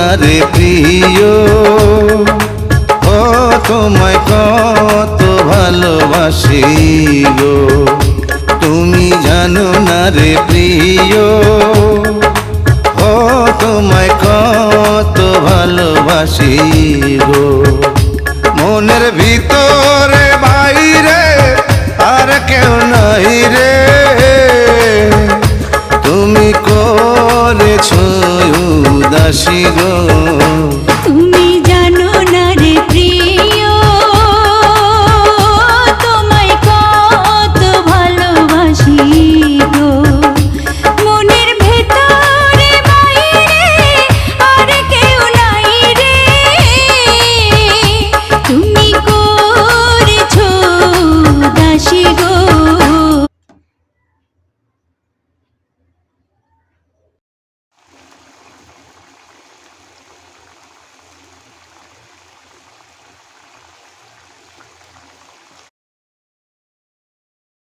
না রে প্রিয়, ও তোমায় কত ভালোবাসি গো। তুমি জানো না রে প্রিয়, ও তোমায় কত ভালোবাসি গো। মনের ভিতরে বাইরে আর কেউ নাই রে, তুমি করেছ উদাসী গো।